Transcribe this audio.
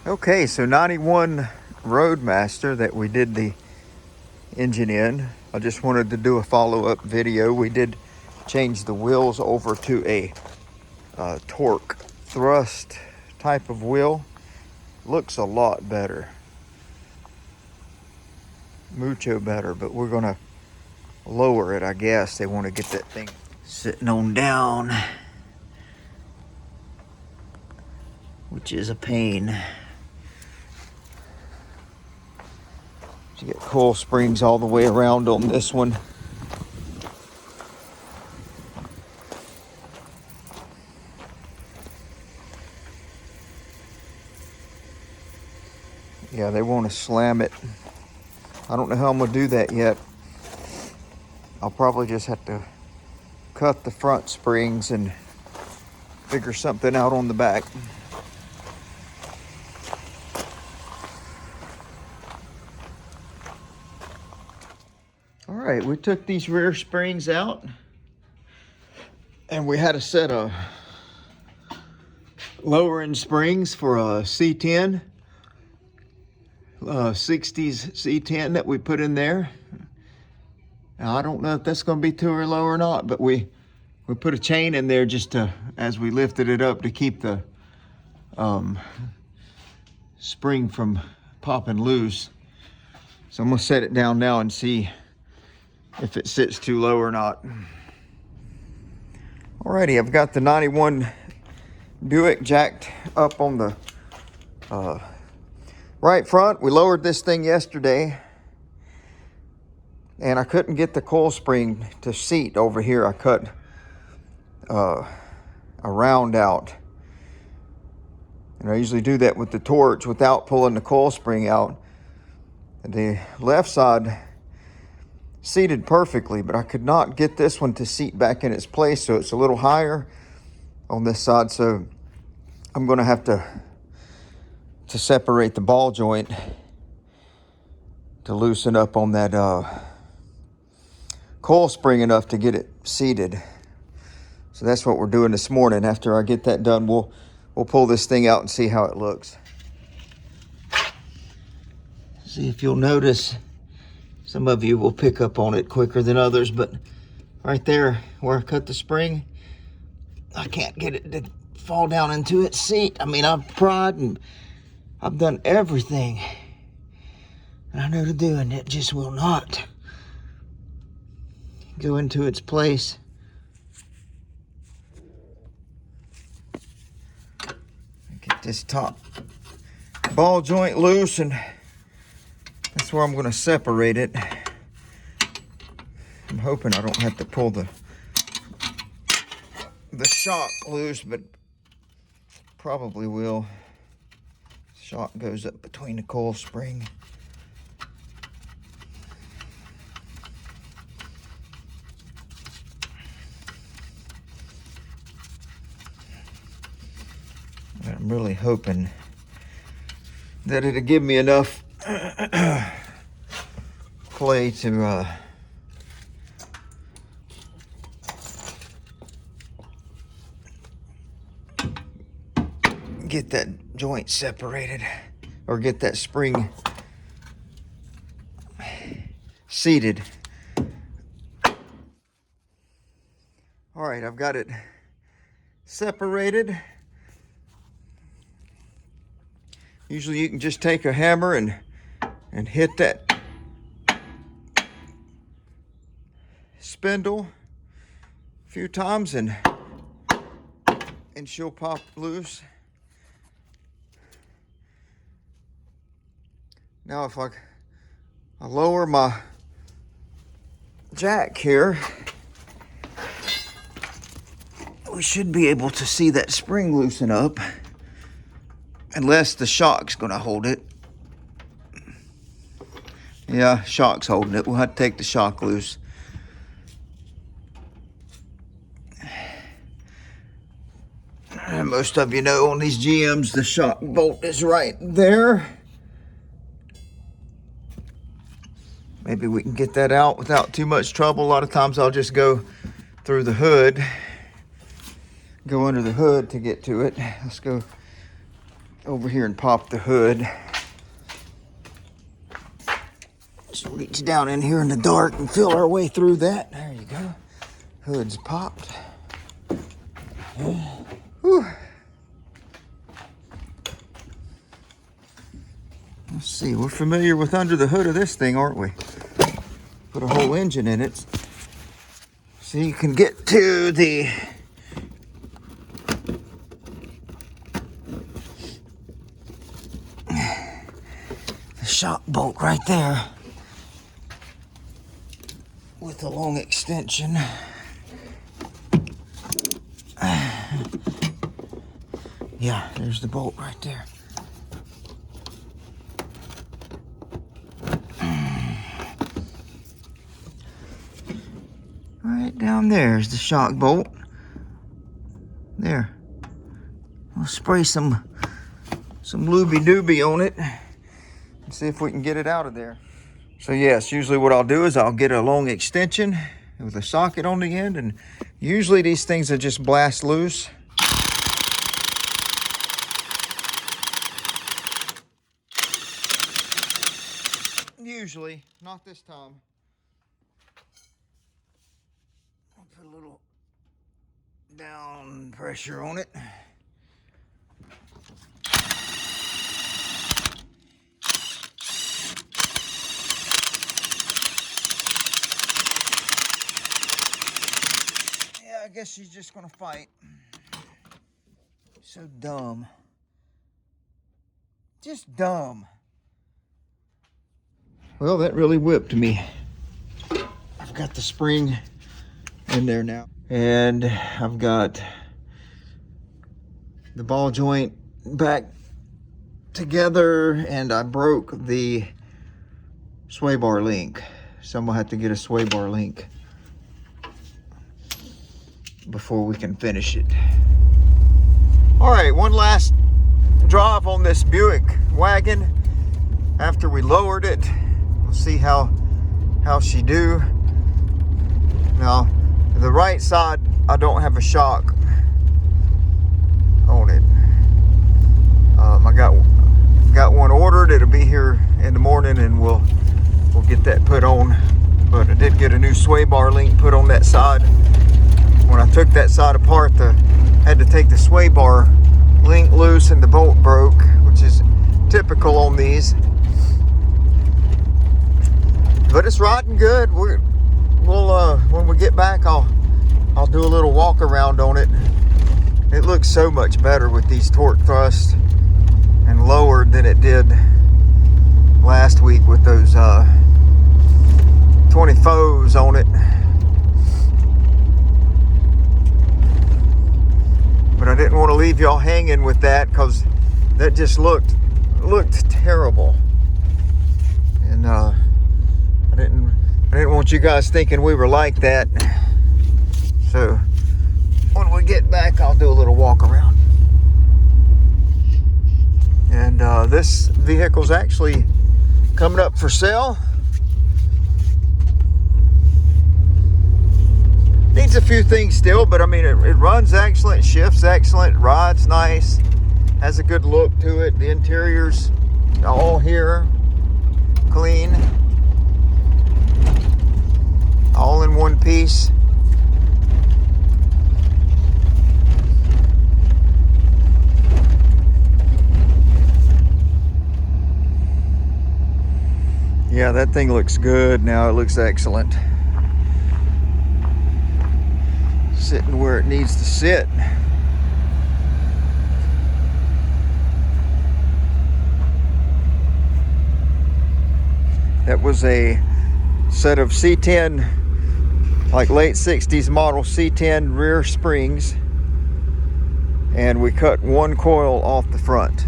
Okay, so 91 Roadmaster that we did the engine in. I just wanted to do a follow-up video. We did change the wheels over to a torque thrust type of wheel. Looks a lot better. Mucho better, but we're gonna lower it, I guess. They want to get that thing sitting on down, which is a pain. You get coil springs all the way around on this one. Yeah, they want to slam it. I don't know how I'm gonna do that yet. I'll probably just have to cut the front springs and figure something out on the back. All right, we took these rear springs out and we had a set of lowering springs for a C10, 60s C10 that we put in there. Now, I don't know if that's going to be too low or not, but we put a chain in there just to, as we lifted it up, to keep the spring from popping loose. So I'm going to set it down now and see if it sits too low or not. Alrighty, I've got the 91 Buick jacked up on the right front. We lowered this thing yesterday and I couldn't get the coil spring to seat over here. I cut a round out. And I usually do that with the torch without pulling the coil spring out. The left side seated perfectly, but I could not get this one to seat back in its place, so it's a little higher on this side. So I'm going to have to separate the ball joint to loosen up on that coil spring enough to get it seated. So that's what we're doing this morning. After I get that done, we'll pull this thing out and see how it looks. See if you'll notice, some of you will pick up on it quicker than others, but right there where I cut the spring, I can't get it to fall down into its seat. I mean, I've tried and I've done everything I know to do, and it just will not go into its place. Get this top ball joint loose, and that's where I'm going to separate it. I'm hoping I don't have to pull the shock loose, but probably will. Shock goes up between the coil spring. I'm really hoping that it'll give me enough play to get that joint separated, or get that spring seated. All right, I've got it separated. Usually you can just take a hammer and hit that spindle a few times and she'll pop loose. Now if I lower my jack here, we should be able to see that spring loosen up, unless the shock's gonna hold it. Yeah, shock's holding it. We'll have to take the shock loose. And most of you know on these GMs, the shock bolt is right there. Maybe we can get that out without too much trouble. A lot of times I'll just go through the hood, go under the hood to get to it. Let's go over here and pop the hood. Just reach down in here in the dark and feel our way through that. There you go. Hood's popped. Whew. Let's see, we're familiar with under the hood of this thing, aren't we? Put a whole engine in it. So you can get to the shock bolt right there with a long extension. Yeah, there's the bolt right there. Right down there is the shock bolt. There. We'll spray some looby-dooby on it and see if we can get it out of there. So yes, usually what I'll do is I'll get a long extension with a socket on the end, and usually these things will just blast loose. Usually, not this time. I'll put a little down pressure on it. Yeah, I guess she's just gonna fight. So dumb. Just dumb. Well, that really whipped me. I've got the spring in there now. And I've got the ball joint back together, and I broke the sway bar link. So I'm gonna have to get a sway bar link before we can finish it. All right, one last drive on this Buick wagon after we lowered it. We'll see how she do. Now, the right side, I don't have a shock on it. I got one ordered. It'll be here in the morning, and we'll get that put on. But I did get a new sway bar link put on that side. When I took that side apart, had to take the sway bar link loose, and the bolt broke, which is typical on these. But it's riding good. We'll when we get back, I'll do a little walk around on it. It looks so much better with these torque thrusts and lowered than it did last week with those 24s on it. But I didn't want to leave y'all hanging with that, because that just looked terrible. And I didn't want you guys thinking we were like that. So when we get back, I'll do a little walk around. And this vehicle's actually coming up for sale. Needs a few things still, but I mean, it runs excellent, shifts excellent, rides nice, has a good look to it. The interior's all here, clean, all in one piece. Yeah, that thing looks good now. It looks excellent. Sitting where it needs to sit. That was a set of C10, like late 60s model C10 rear springs, and we cut one coil off the front.